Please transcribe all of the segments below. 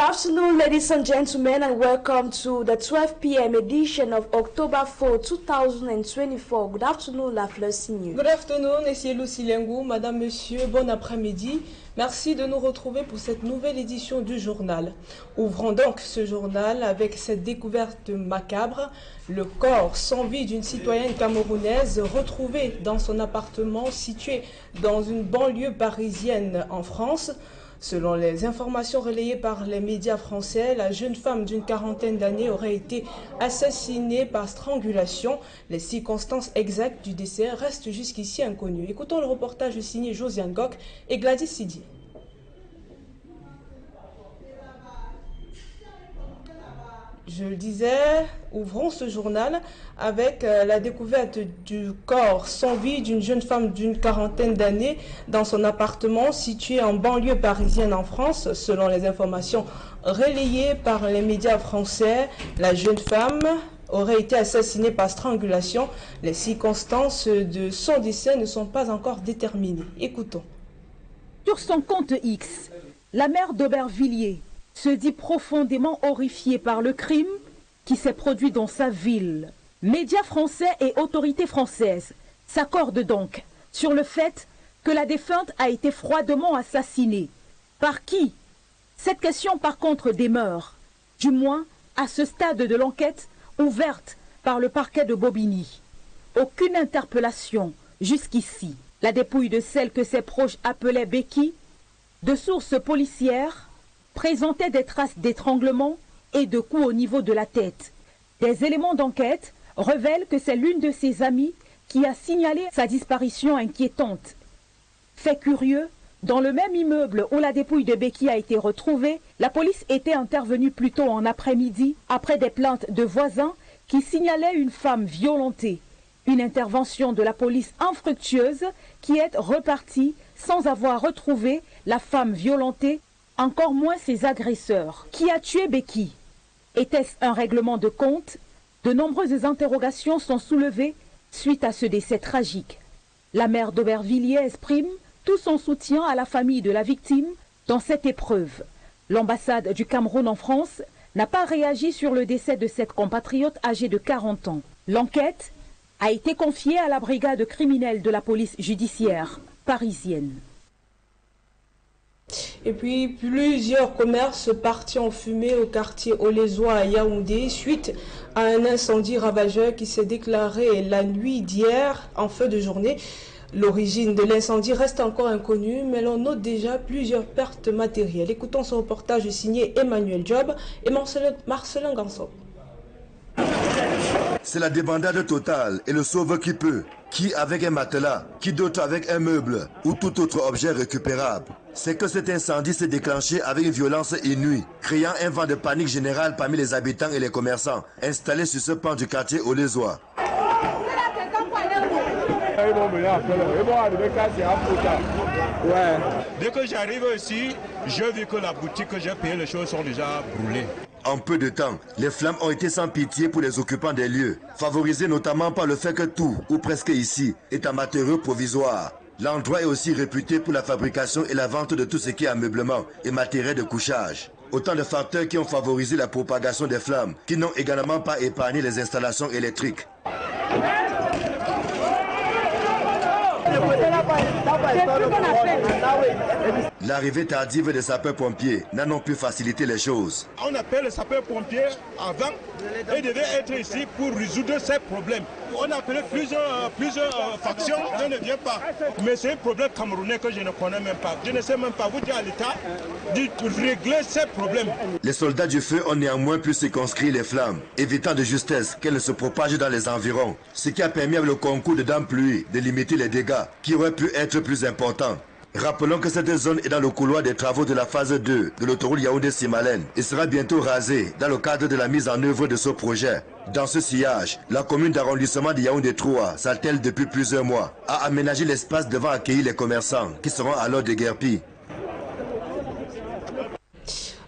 afternoon, ladies and gentlemen, and welcome to the 12 p.m. edition of October 4, 2024. Good afternoon, La Fleur Signée. Good afternoon, ici Lucie Lengou. Madame, Monsieur, bon après-midi. Merci de nous retrouver pour cette nouvelle édition du journal. Ouvrons donc ce journal avec cette découverte macabre. Le corps sans vie d'une citoyenne camerounaise retrouvée dans son appartement situé dans une banlieue parisienne en France. Selon les informations relayées par les médias français, la jeune femme d'une quarantaine d'années aurait été assassinée par strangulation. Les circonstances exactes du décès restent jusqu'ici inconnues. Écoutons le reportage signé Josiane Gok et Gladys Sidi. Je le disais, ouvrons ce journal avec la découverte du corps sans vie d'une jeune femme d'une quarantaine d'années dans son appartement situé en banlieue parisienne en France. Selon les informations relayées par les médias français, la jeune femme aurait été assassinée par strangulation. Les circonstances de son décès ne sont pas encore déterminées. Écoutons. Sur son compte X, la mère d'Aubervilliers se dit profondément horrifiée par le crime qui s'est produit dans sa ville. Médias français et autorités françaises s'accordent donc sur le fait que la défunte a été froidement assassinée. Par qui? Cette question par contre demeure, du moins à ce stade de l'enquête ouverte par le parquet de Bobigny. Aucune interpellation jusqu'ici. La dépouille de celle que ses proches appelaient Becky, de sources policières, présentait des traces d'étranglement et de coups au niveau de la tête. Des éléments d'enquête révèlent que c'est l'une de ses amies qui a signalé sa disparition inquiétante. Fait curieux, dans le même immeuble où la dépouille de Becky a été retrouvée, la police était intervenue plus tôt en après-midi après des plaintes de voisins qui signalaient une femme violentée. Une intervention de la police infructueuse qui est repartie sans avoir retrouvé la femme violentée, encore moins ses agresseurs. Qui a tué Becky? Était-ce un règlement de compte? De nombreuses interrogations sont soulevées suite à ce décès tragique. La mère d'Aubervilliers exprime tout son soutien à la famille de la victime dans cette épreuve. L'ambassade du Cameroun en France n'a pas réagi sur le décès de cette compatriote âgée de 40 ans. L'enquête a été confiée à la brigade criminelle de la police judiciaire parisienne. Et puis, plusieurs commerces partis en fumée au quartier Olézois à Yaoundé suite à un incendie ravageur qui s'est déclaré la nuit d'hier en feu de journée. L'origine de l'incendie reste encore inconnue, mais l'on note déjà plusieurs pertes matérielles. Écoutons ce reportage signé Emmanuel Job et Marcelin Ganson. C'est la débandade totale et le sauve qui peut. Qui avec un matelas, qui d'autre avec un meuble ou tout autre objet récupérable. C'est que cet incendie s'est déclenché avec une violence inouïe, créant un vent de panique générale parmi les habitants et les commerçants installés sur ce pan du quartier Olézois. Dès que j'arrive ici, je vis que la boutique que j'ai payé, les choses sont déjà brûlées. En peu de temps, les flammes ont été sans pitié pour les occupants des lieux, favorisés notamment par le fait que tout, ou presque ici, est en matériaux provisoires. L'endroit est aussi réputé pour la fabrication et la vente de tout ce qui est ameublement et matériel de couchage. Autant de facteurs qui ont favorisé la propagation des flammes, qui n'ont également pas épargné les installations électriques. L'arrivée tardive des sapeurs-pompiers n'a non plus facilité les choses. On appelle les sapeurs-pompiers avant et devaient être ici pour résoudre ces problèmes. On a appelé plusieurs factions, on ne vient pas. Mais c'est un problème camerounais que je ne connais même pas. Je ne sais même pas vous dire à l'État de régler ces problèmes. Les soldats du feu ont néanmoins pu circonscrire les flammes, évitant de justesse qu'elles ne se propagent dans les environs. Ce qui a permis avec le concours de dents pluie de limiter les dégâts qui auraient pu être plus importants. Rappelons que cette zone est dans le couloir des travaux de la phase 2 de l'autoroute Yaoundé-Simalène et sera bientôt rasée dans le cadre de la mise en œuvre de ce projet. Dans ce sillage, la commune d'arrondissement de Yaoundé 3 s'attelle depuis plusieurs mois à aménager l'espace devant accueillir les commerçants qui seront alors déguerpis.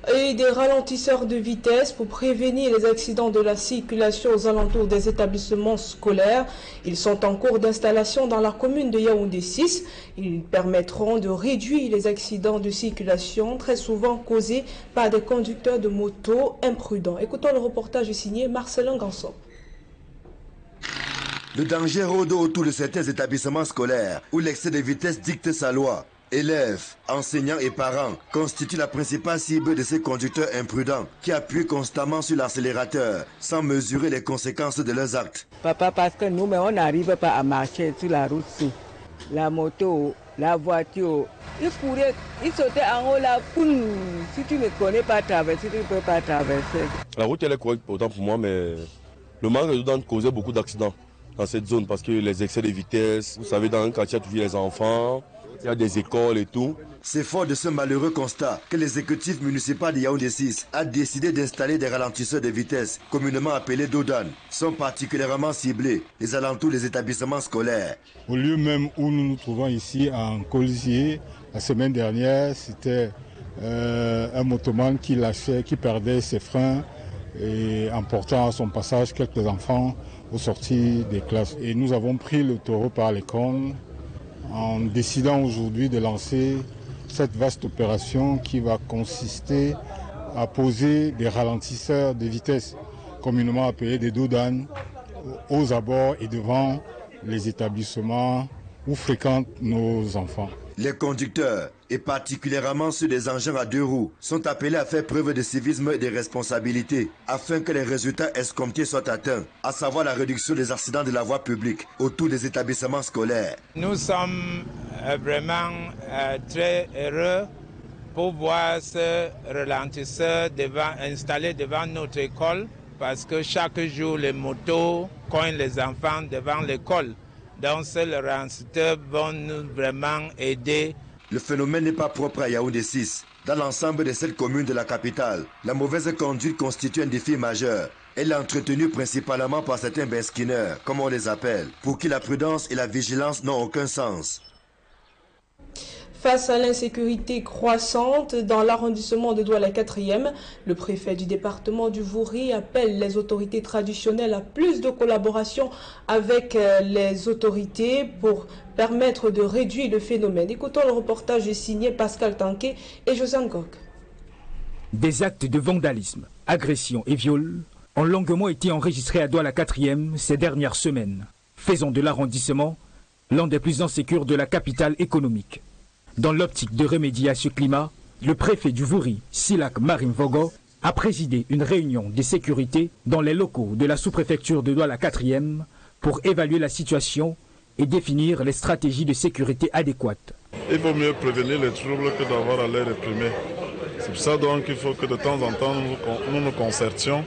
Et des ralentisseurs de vitesse pour prévenir les accidents de la circulation aux alentours des établissements scolaires. Ils sont en cours d'installation dans la commune de Yaoundé 6. Ils permettront de réduire les accidents de circulation très souvent causés par des conducteurs de moto imprudents. Écoutons le reportage signé Marcelin Ganson. Le danger rôde autour de certains établissements scolaires où l'excès de vitesse dicte sa loi. Élèves, enseignants et parents constituent la principale cible de ces conducteurs imprudents qui appuient constamment sur l'accélérateur sans mesurer les conséquences de leurs actes. Papa, parce que nous, on n'arrive pas à marcher sur la route. La moto, la voiture, il sautait en haut là, si tu ne connais pas traverser, tu ne peux pas traverser. La route elle est correcte pourtant pour moi, mais le manque de temps causait beaucoup d'accidents dans cette zone parce que les excès de vitesse, vous savez, dans un quartier, il y a toujours les enfants. Il y a des écoles et tout. C'est fort de ce malheureux constat que l'exécutif municipal de Yaoundé 6 a décidé d'installer des ralentisseurs de vitesse, communément appelés dodan, sont particulièrement ciblés les alentours des établissements scolaires. Au lieu même où nous nous trouvons ici en Colisier, la semaine dernière, c'était un motoman qui lâchait, qui perdait ses freins et emportant à son passage quelques enfants aux sorties des classes. Et nous avons pris le taureau par les cornes en décidant aujourd'hui de lancer cette vaste opération qui va consister à poser des ralentisseurs de vitesse, communément appelés des dodan, aux abords et devant les établissements où fréquentent nos enfants. Les conducteurs, et particulièrement ceux des engins à deux roues, sont appelés à faire preuve de civisme et de responsabilité afin que les résultats escomptés soient atteints, à savoir la réduction des accidents de la voie publique autour des établissements scolaires. Nous sommes vraiment très heureux pour voir ce ralentisseur installé devant notre école parce que chaque jour les motos coignent les enfants devant l'école. Donc ces ralentisseurs vont nous vraiment aider. Le phénomène n'est pas propre à Yaoundé 6. Dans l'ensemble de cette commune de la capitale, la mauvaise conduite constitue un défi majeur. Elle est entretenue principalement par certains beskineurs, comme on les appelle, pour qui la prudence et la vigilance n'ont aucun sens. Face à l'insécurité croissante dans l'arrondissement de Douala 4e, le préfet du département du Vouri appelle les autorités traditionnelles à plus de collaboration avec les autorités pour permettre de réduire le phénomène. Écoutons le reportage signé Pascal Tanquet et José Ngok. Des actes de vandalisme, agression et viol ont longuement été enregistrés à Douala 4e ces dernières semaines, faisant de l'arrondissement l'un des plus insécures de la capitale économique. Dans l'optique de remédier à ce climat, le préfet du Vouri, Silak Marimvogo, a présidé une réunion de sécurité dans les locaux de la sous-préfecture de Douala 4e pour évaluer la situation et définir les stratégies de sécurité adéquates. Il vaut mieux prévenir les troubles que d'avoir à les réprimer. C'est pour ça donc qu'il faut que de temps en temps nous nous concertions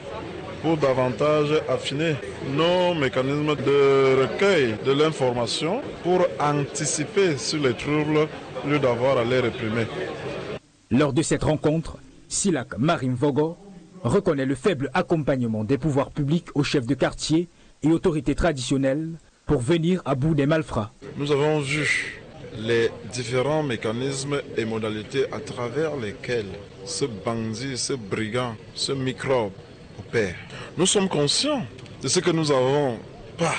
pour davantage affiner nos mécanismes de recueil de l'information pour anticiper sur les troubles au lieu d'avoir à les réprimer. Lors de cette rencontre, Silak Marimvogo reconnaît le faible accompagnement des pouvoirs publics aux chefs de quartier et autorités traditionnelles pour venir à bout des malfrats. Nous avons vu les différents mécanismes et modalités à travers lesquels ce bandit, ce brigand, ce microbe opère. Nous sommes conscients de ce que nous n'avons pas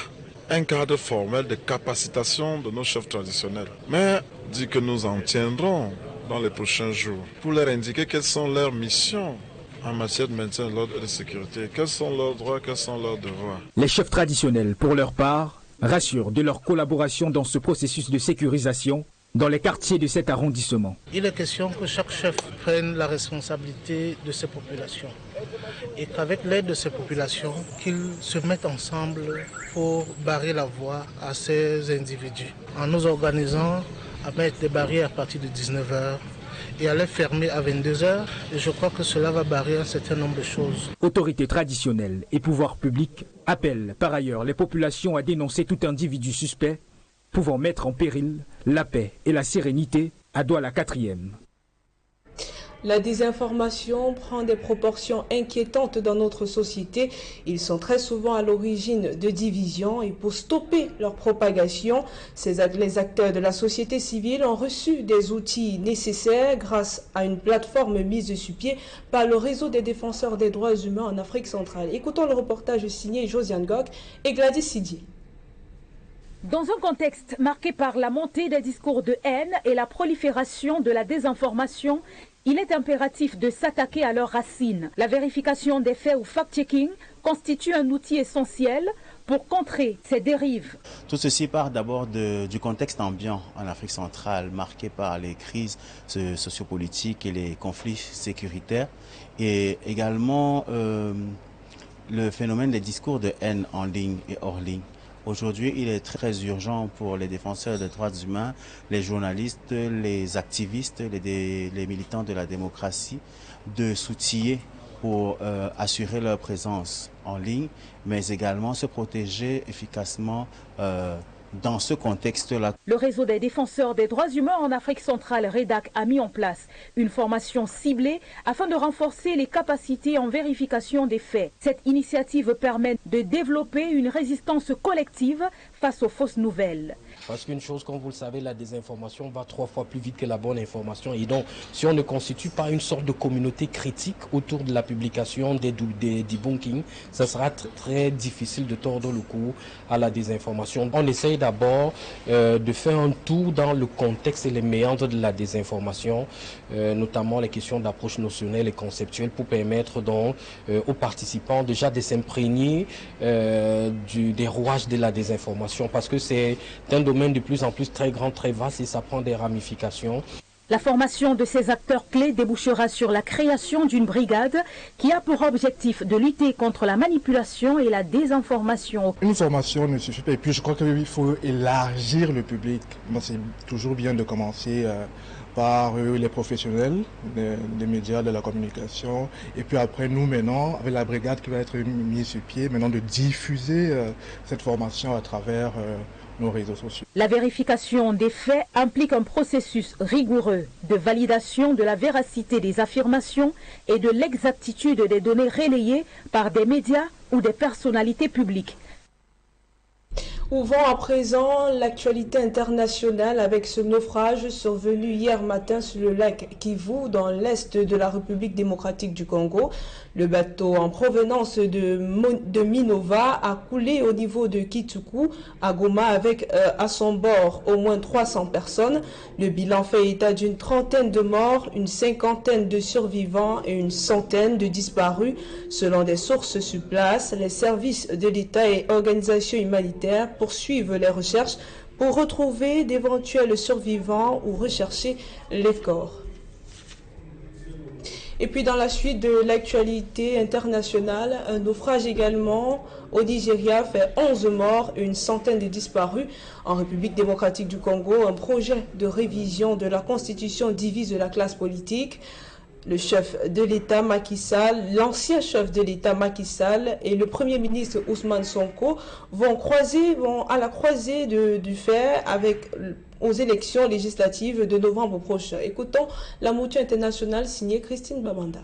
un cadre formel de capacitation de nos chefs traditionnels. Mais dit que nous en tiendrons dans les prochains jours pour leur indiquer quelles sont leurs missions en matière de maintien de l'ordre et de sécurité, quels sont leurs droits, quels sont leurs devoirs. Les chefs traditionnels, pour leur part, rassurent de leur collaboration dans ce processus de sécurisation dans les quartiers de cet arrondissement. Il est question que chaque chef prenne la responsabilité de ses populations et qu'avec l'aide de ces populations, qu'ils se mettent ensemble pour barrer la voie à ces individus. En nous organisant à mettre des barrières à partir de 19h et à les fermer à 22h, et je crois que cela va barrer un certain nombre de choses. Autorités traditionnelles et pouvoirs publics appellent par ailleurs les populations à dénoncer tout individu suspect pouvant mettre en péril la paix et la sérénité à Douala 4e. La désinformation prend des proportions inquiétantes dans notre société. Ils sont très souvent à l'origine de divisions et pour stopper leur propagation, les acteurs de la société civile ont reçu des outils nécessaires grâce à une plateforme mise sur pied par le réseau des défenseurs des droits humains en Afrique centrale. Écoutons le reportage signé Josiane Gok et Gladys Sidier. Dans un contexte marqué par la montée des discours de haine et la prolifération de la désinformation, il est impératif de s'attaquer à leurs racines. La vérification des faits ou fact-checking constitue un outil essentiel pour contrer ces dérives. Tout ceci part d'abord du contexte ambiant en Afrique centrale, marqué par les crises sociopolitiques et les conflits sécuritaires, et également le phénomène des discours de haine en ligne et hors ligne. Aujourd'hui, il est très urgent pour les défenseurs des droits humains, les journalistes, les activistes, les militants de la démocratie, de s'outiller pour assurer leur présence en ligne, mais également se protéger efficacement dans ce contexte-là. Le réseau des défenseurs des droits humains en Afrique centrale, REDAC, a mis en place une formation ciblée afin de renforcer les capacités en vérification des faits. Cette initiative permet de développer une résistance collective face aux fausses nouvelles. Parce qu'une chose, comme vous le savez, la désinformation va 3 fois plus vite que la bonne information. Et donc, si on ne constitue pas une sorte de communauté critique autour de la publication des debunking, ça sera très difficile de tordre le cou à la désinformation. On essaye d'abord de faire un tour dans le contexte et les méandres de la désinformation, notamment les questions d'approche notionnelle et conceptuelle, pour permettre donc aux participants déjà de s'imprégner des rouages de la désinformation, parce que c'est un domaine de plus en plus très grand, très vaste, et ça prend des ramifications. La formation de ces acteurs clés débouchera sur la création d'une brigade qui a pour objectif de lutter contre la manipulation et la désinformation. Une formation ne suffit pas, et puis je crois qu'il faut élargir le public. C'est toujours bien de commencer par les professionnels des médias, de la communication, et puis après nous maintenant, avec la brigade qui va être mise sur pied, maintenant de diffuser cette formation à travers nos réseaux sociaux. La vérification des faits implique un processus rigoureux de validation de la véracité des affirmations et de l'exactitude des données relayées par des médias ou des personnalités publiques. Ouvrons à présent l'actualité internationale avec ce naufrage survenu hier matin sur le lac Kivu dans l'est de la République démocratique du Congo. Le bateau en provenance de Minova a coulé au niveau de Kituku à Goma avec à son bord au moins 300 personnes. Le bilan fait état d'une trentaine de morts, une cinquantaine de survivants et une centaine de disparus. Selon des sources sur place, les services de l'État et organisations humanitaires poursuivent les recherches pour retrouver d'éventuels survivants ou rechercher les corps. Et puis dans la suite de l'actualité internationale, un naufrage également au Nigeria fait 11 morts et une centaine de disparus. En République démocratique du Congo, un projet de révision de la Constitution divise la classe politique. Le chef de l'État Macky Sall, l'ancien chef de l'État Macky Sall et le Premier ministre Ousmane Sonko vont à la croisée du fer aux élections législatives de novembre prochain. Écoutons la mouture internationale signée Christine Babanda.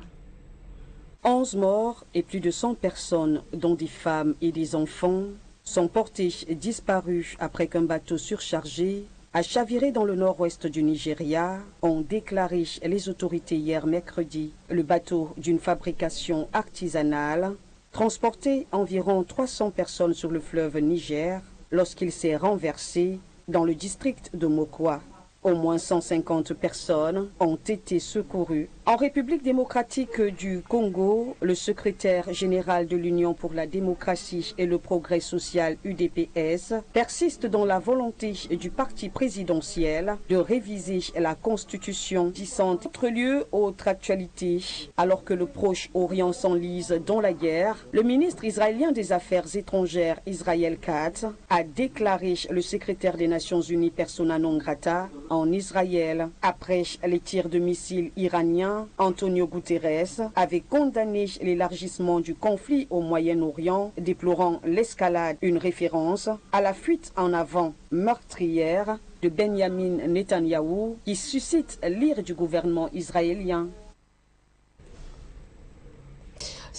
11 morts et plus de 100 personnes, dont des femmes et des enfants, sont portés disparus après qu'un bateau surchargé a chaviré dans le nord-ouest du Nigeria, ont déclaré les autorités hier mercredi. Le bateau d'une fabrication artisanale transportait environ 300 personnes sur le fleuve Niger lorsqu'il s'est renversé dans le district de Mokwa. Au moins 150 personnes ont été secourues. En République démocratique du Congo, le secrétaire général de l'Union pour la démocratie et le progrès social UDPS persiste dans la volonté du parti présidentiel de réviser la constitution disant autre lieu, autre actualité. Alors que le Proche-Orient s'enlise dans la guerre, le ministre israélien des Affaires étrangères Israël Katz a déclaré le secrétaire des Nations Unies persona non grata en Israël. Après les tirs de missiles iraniens, Antonio Guterres avait condamné l'élargissement du conflit au Moyen-Orient, déplorant l'escalade, une référence à la fuite en avant meurtrière de Benjamin Netanyahou qui suscite l'ire du gouvernement israélien.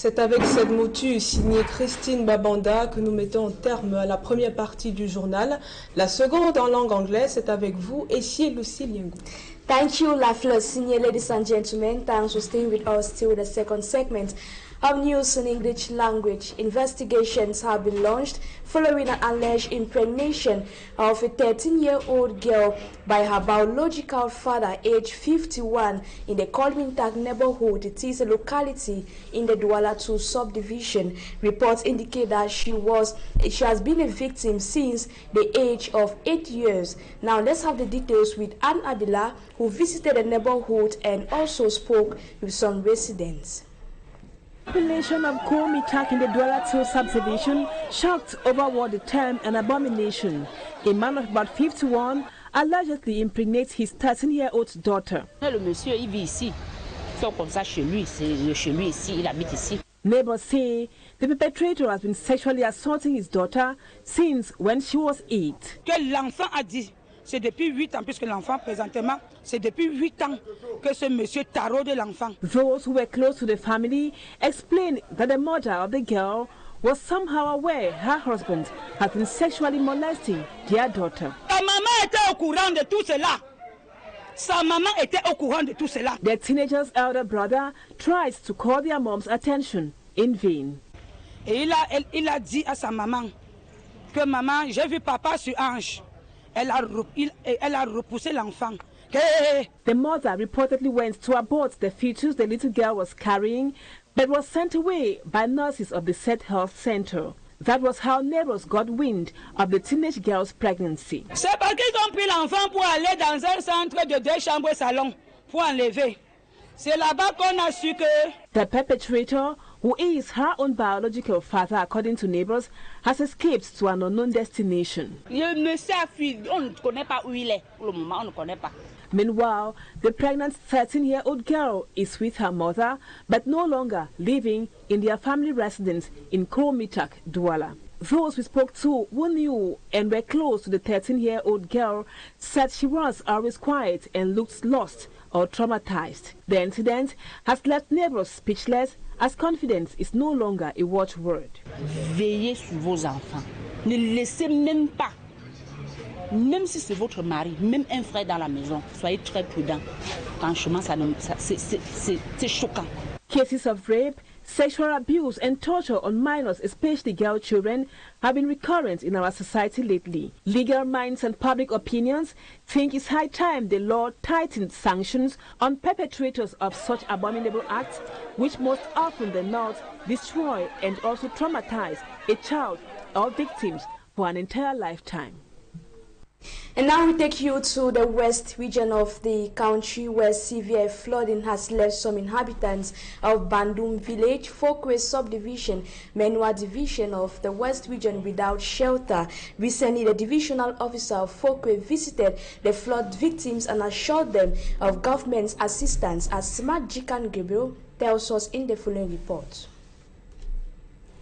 C'est avec cette motus signée Christine Babanda que nous mettons un terme à la première partie du journal. La seconde en langue anglaise, c'est avec vous, Essie Lucie Liengu. Thank you, Lafleur Senior, ladies and gentlemen. Thanks for staying with us till the second segment of news in English language. Investigations have been launched following an alleged impregnation of a 13-year-old girl by her biological father, aged 51, in the Kolmintak neighborhood. It is a locality in the Douala 2 subdivision. Reports indicate that she has been a victim since the age of 8 years. Now let's have the details with Ann Adila, who visited the neighborhood and also spoke with some residents. The population of Kolmintak in the Douala 2 subdivision shocked over what they termed an abomination. A man of about 51 allegedly impregnates his 13-year-old daughter. Le monsieur, il vit ici. C'est comme ça chez lui, c'est chez lui ici, il habite ici. Neighbors say the perpetrator has been sexually assaulting his daughter since when she was 8. Que l'enfant a dit, c'est depuis 8 ans, puisque l'enfant présentement, c'est depuis 8 ans que ce monsieur taraude l'enfant. Those who were close to the family explained that the mother of the girl was somehow aware her husband had been sexually molesting their daughter. Sa maman était au courant de tout cela. Sa maman était au courant de tout cela. The teenager's elder brother tries to call their mom's attention in vain. Et il a dit à sa maman que maman, j'ai vu papa sur Ange. Elle a repoussé l'enfant. The mother reportedly went to abort the fetus the little girl was carrying, but was sent away by nurses of the said health center. That was how neighbors got wind of the teenage girl's pregnancy. C'est parce qu'ils ont pris l'enfant pour aller dans un centre de 2 chambres et salon pour enlever. C'est là-bas qu'on a su que the perpetrator, who is her own biological father according to neighbors, has escaped to an unknown destination. Le monsieur a fui, on ne connaît pas où il est. Pour le moment, on ne connaît pas. Meanwhile, the pregnant 13-year-old girl is with her mother, but no longer living in their family residence in Kolmintak, Douala. Those we spoke to who knew and were close to the 13-year-old girl said she was always quiet and looked lost or traumatized. The incident has left neighbors speechless, as confidence is no longer a watchword. Veillez sur vos enfants. Ne laissez même pas, même si c'est votre mari, même un frère dans la maison, soyez très prudents. Franchement, c'est choquant. Cases of rape, sexual abuse and torture on minors, especially girl children, have been recurrent in our society lately. Legal minds and public opinions think it's high time the law tightened sanctions on perpetrators of such abominable acts, which most often than not destroy and also traumatize a child or victims for an entire lifetime. And now we take you to the west region of the country, where severe flooding has left some inhabitants of Bandung village, Fokwe subdivision, Menua division of the west region without shelter. Recently, the divisional officer of Fokwe visited the flood victims and assured them of government's assistance, as Smart Jikan Gabriel tells us in the following report.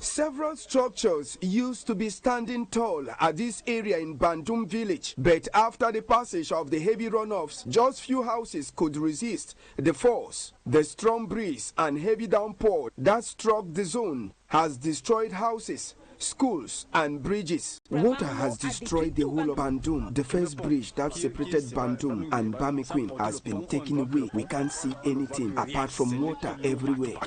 Several structures used to be standing tall at this area in Bandung village, but after the passage of the heavy runoffs, just few houses could resist the force. The strong breeze and heavy downpour that struck the zone has destroyed houses, schools and bridges. Water has destroyed the whole of Bandung. The first bridge that separated Bandung and Bamiquin has been taken away. We can't see anything apart from water everywhere.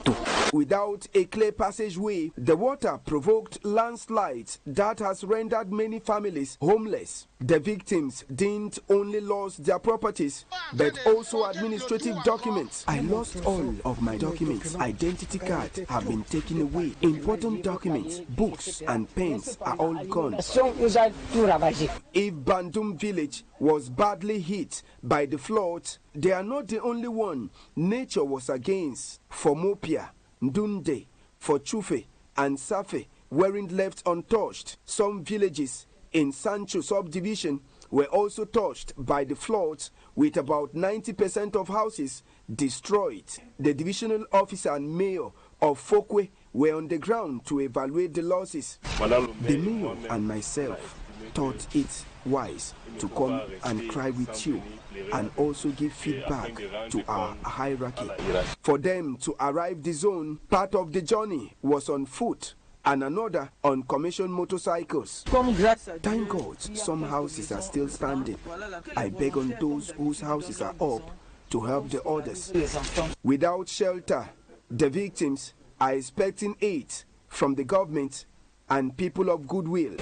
Without a clear passageway, the water provoked landslides that has rendered many families homeless. The victims didn't only lose their properties, but also administrative documents. I lost all of my documents. Identity cards have been taken away. Important documents, books and pens are all gone. If Bandung village was badly hit by the floods, they are not the only one nature was against. For Mopia, Ndunde, for Chufe and Safe weren't left untouched. Some villages in Sancho subdivision were also touched by the floods, with about 90% of houses destroyed. The divisional officer and mayor of Fokwe were on the ground to evaluate the losses. The mayor and myself thought it wise to come and cry with you and also give feedback to our hierarchy. For them to arrive the zone, part of the journey was on foot and another on commission motorcycles. Thank God some houses are still standing. I beg on those whose houses are up to help the others. Without shelter, the victims are expecting aid from the government and people of goodwill.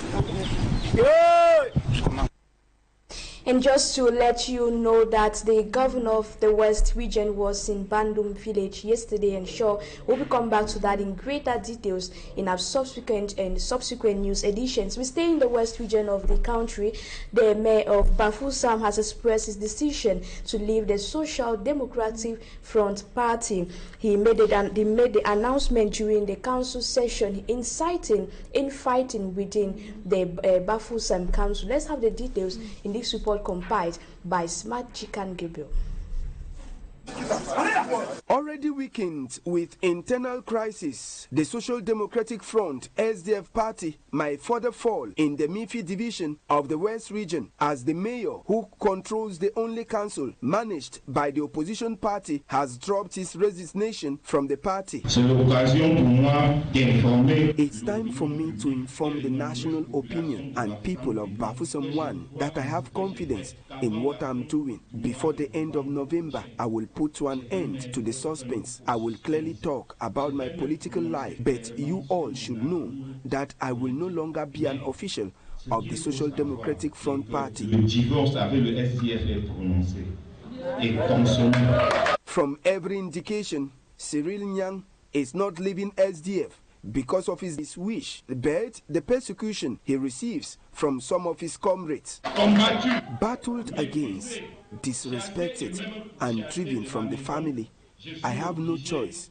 And just to let you know that the governor of the West region was in Bandung village yesterday, and sure we'll be come back to that in greater details in our subsequent news editions. We stay in the West region of the country. The mayor of Bafoussam has expressed his decision to leave the Social Democratic Front Party. He made the announcement during the council session, inciting infighting within the Bafoussam council. Let's have the details in this report compiled by Smart Chicken Gabriel. Already weakened with internal crisis, the Social Democratic Front SDF party might further fall in the Mifi division of the West region, as the mayor, who controls the only council managed by the opposition party, has dropped his resignation from the party. It's time for me to inform the national opinion and people of Bafoussam 1 that I have confidence in what I'm doing. Before the end of November, I will put to an end to the suspense. I will clearly talk about my political life, but you all should know that I will no longer be an official of the Social Democratic Front Party. From every indication, Cyril Nyang is not leaving SDF because of his wish, but the persecution he receives from some of his comrades. Battled against, disrespected, and driven from the family, I have no choice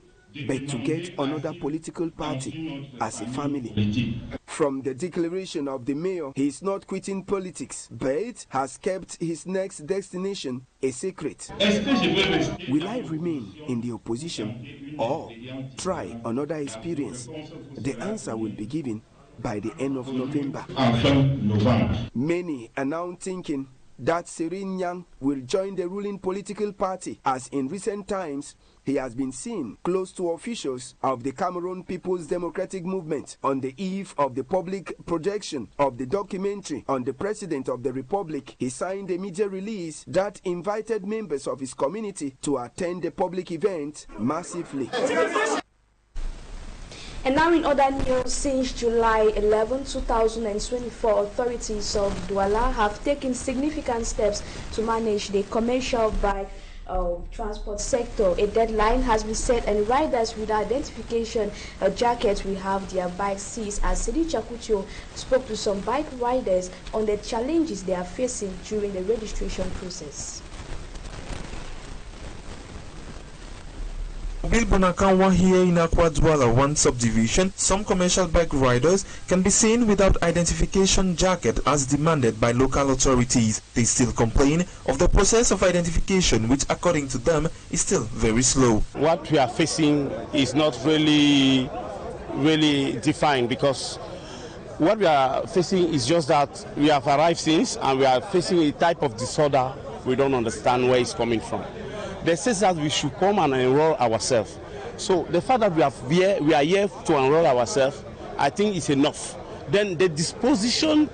but to get another political party as a family. From the declaration of the mayor, he is not quitting politics, but has kept his next destination a secret. Will I remain in the opposition or try another experience? The answer will be given by the end of November. Many are now thinking that Cyril Nyang will join the ruling political party, as in recent times he has been seen close to officials of the Cameroon People's Democratic Movement. On the eve of the public projection of the documentary on the President of the Republic, he signed a media release that invited members of his community to attend the public event massively. And now in other news, since July 11, 2024, authorities of Douala have taken significant steps to manage the commercial bike transport sector. A deadline has been set, and riders with identification jackets will have their bikes seized, as Sidi Chakutio spoke to some bike riders on the challenges they are facing during the registration process. Mobile Bonakanwa here in Akwa Douala 1 subdivision, some commercial bike riders can be seen without identification jacket as demanded by local authorities. They still complain of the process of identification, which according to them is still very slow. What we are facing is not really defined, because what we are facing is just that we have arrived since, and we are facing a type of disorder we don't understand where it's coming from. They say that we should come and enroll ourselves. So the fact that we are here to enroll ourselves, I think is enough. Then the disposition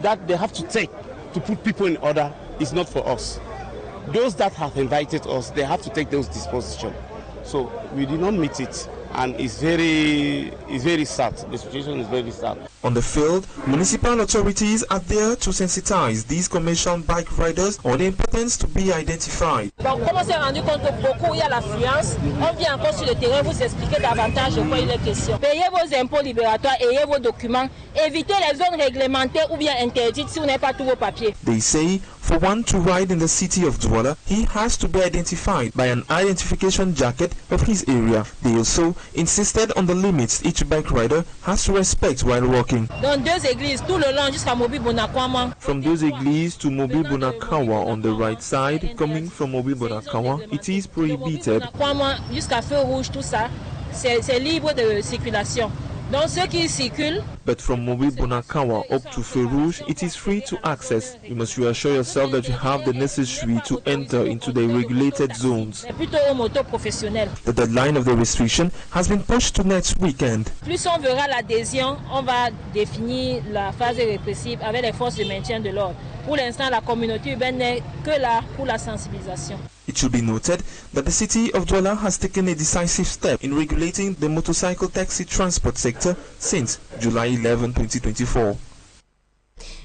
that they have to take to put people in order is not for us. Those that have invited us, they have to take those dispositions. So we did not meet it, and it's very sad. The situation is very sad. On the field, municipal authorities are there to sensitize these commercial bike riders on the importance to be identified. Donc, comme on s'est rendu compte que beaucoup il y a l'affluence, on vient encore sur le terrain vous expliquer davantage de quoi il est question. Payez vos impôts libératoires, ayez vos documents, évitez les zones réglementées ou bien interdites si vous n'avez pas tous vos papiers. They say for one to ride in the city of Douala, he has to be identified by an identification jacket of his area. They also insisted on the limits each bike rider has to respect while walking. Dans deux églises, tout le long jusqu'à Mobile Bonakwa. From those églises to Mobile Bonakawa on the right side, coming from Mobile Bonakawa, it is prohibited. Jusqu'à feu rouge, tout ça, c'est libre de circulation. Donc ceux qui circulent, But from Mobile Bonakawa up to Ferouge, it is free to access. You must reassure yourself that you have the necessary to enter into the regulated zones. The deadline of the restriction has been pushed to next weekend. Plus on verra l'adhésion, on va définir la phase répressive avec les forces de maintien de l'ordre. Pour l'instant, la communauté urbaine n'est que là pour la sensibilisation. It should be noted that the city of Douala has taken a decisive step in regulating the motorcycle taxi transport sector since July 11, 2024.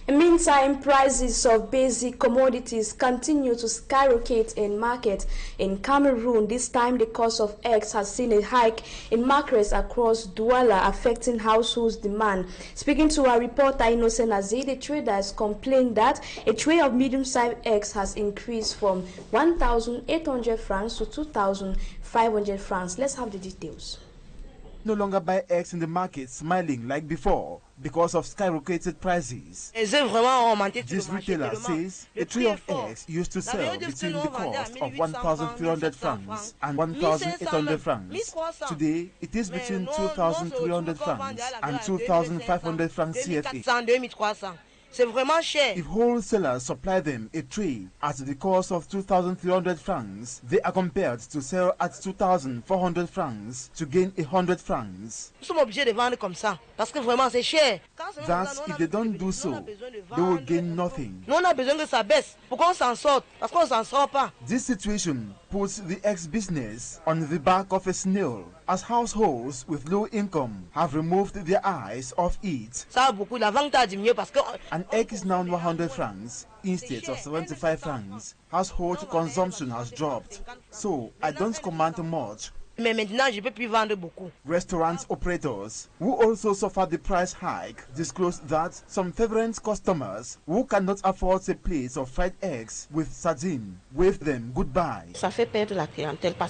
Meantime, prices of basic commodities continue to skyrocket in market. In Cameroon, this time the cost of eggs has seen a hike in markets across Douala, affecting households' demand. Speaking to our reporter Innocent Aziz, the traders complained that a tray of medium-sized eggs has increased from 1,800 francs to 2,500 francs. Let's have the details. No longer buy eggs in the market smiling like before because of skyrocketed prices. This retailer says a tray of eggs used to sell between the cost of 1,300 francs and 1,800 francs. Today, it is between 2,300 francs and 2,500 francs CFA. If wholesalers supply them a tray at the cost of 2,300 francs, they are compelled to sell at 2,400 francs to gain 100 francs. Thus, if they don't do so, they will gain nothing. This situation puts the eggs business on the back of a snail, as households with low income have removed their eyes off it. An egg is now 100 francs instead of 75 francs. Household consumption has dropped, so I don't command much. Restaurant operators, who also suffer the price hike, disclosed that some favorite customers who cannot afford a plate of fried eggs with sardine wave them goodbye.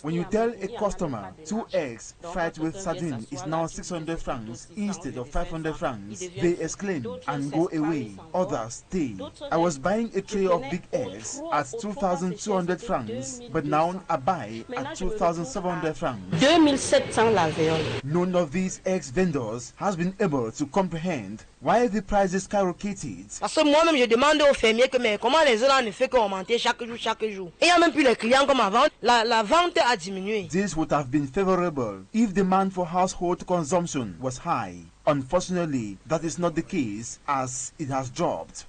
When you tell a customer 2 eggs fried with sardine is now 600 francs instead of 500 francs, they exclaim and go away. Others stay. I was buying a tray of big eggs at 2,200 francs, but now I buy at 2,700 francs. 2700 la viole. None of these ex-vendors has been able to comprehend why the prices skyrocketed. Parce que moi-même je demande aux fermiers que mais comment les gens ne font qu'augmenter chaque jour. Et il n'y a même plus les clients comme avant. La vente a diminué. This would have been favorable if demand for household consumption was high. Unfortunately, that is not the case as it has dropped.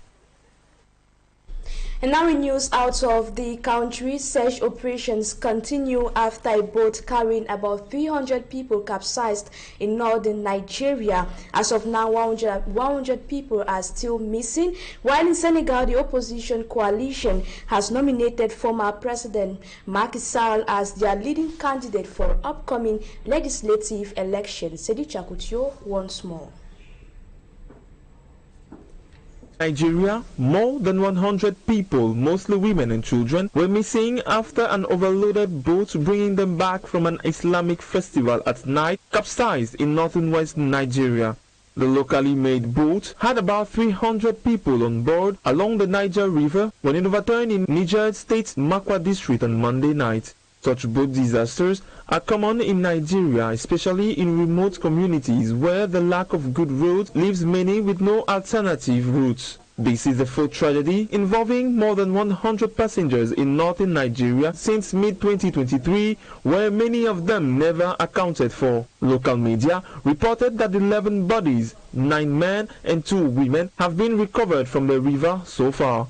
And now in news out of the country, search operations continue after a boat carrying about 300 people capsized in northern Nigeria. As of now, 100 people are still missing, while in Senegal, the opposition coalition has nominated former President Macky Sall as their leading candidate for upcoming legislative elections. Sedi Chakutio once more. Nigeria, more than 100 people, mostly women and children, were missing after an overloaded boat bringing them back from an Islamic festival at night capsized in northwest Nigeria. The locally made boat had about 300 people on board along the Niger River when it overturned in Niger State's Makwa district on Monday night. Such boat disasters are common in Nigeria, especially in remote communities where the lack of good roads leaves many with no alternative routes. This is the fourth tragedy involving more than 100 passengers in northern Nigeria since mid-2023, where many of them never accounted for. Local media reported that 11 bodies, 9 men and 2 women, have been recovered from the river so far.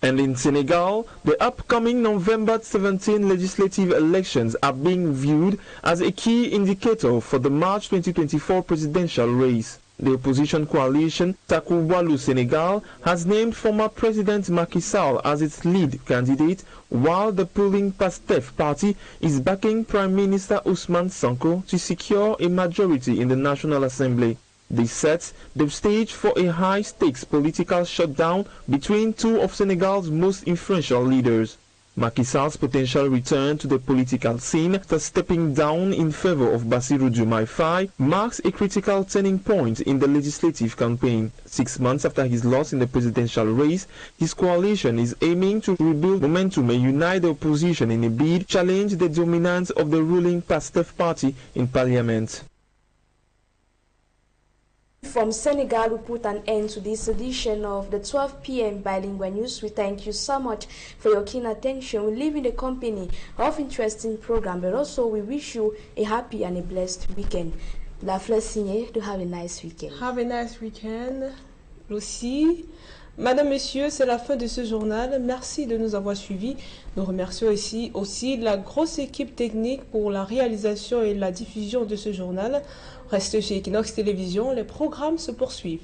And in Senegal, the upcoming November 17 legislative elections are being viewed as a key indicator for the March 2024 presidential race. The opposition coalition Taku Walu Senegal has named former President Macky Sall as its lead candidate, while the ruling PASTEF party is backing Prime Minister Ousmane Sonko to secure a majority in the National Assembly. This sets the stage for a high-stakes political showdown between two of Senegal's most influential leaders. Macky Sall's potential return to the political scene after stepping down in favor of Bassirou Diomaye Faye marks a critical turning point in the legislative campaign. 6 months after his loss in the presidential race, his coalition is aiming to rebuild momentum and unite the opposition in a bid to challenge the dominance of the ruling PASTEF party in parliament. From Senegal, we put an end to this edition of the 12 p.m. bilingual news. We thank you so much for your keen attention. We live in the company of interesting program, but also we wish you a happy and a blessed weekend. La fleur signée, to have a nice weekend. Have a nice weekend, Lucie. Madame, Messieurs, c'est la fin de ce journal. Merci de nous avoir suivis. Nous remercions aussi la grosse équipe technique pour la réalisation et la diffusion de ce journal. Restez chez Équinoxe Télévision, les programmes se poursuivent.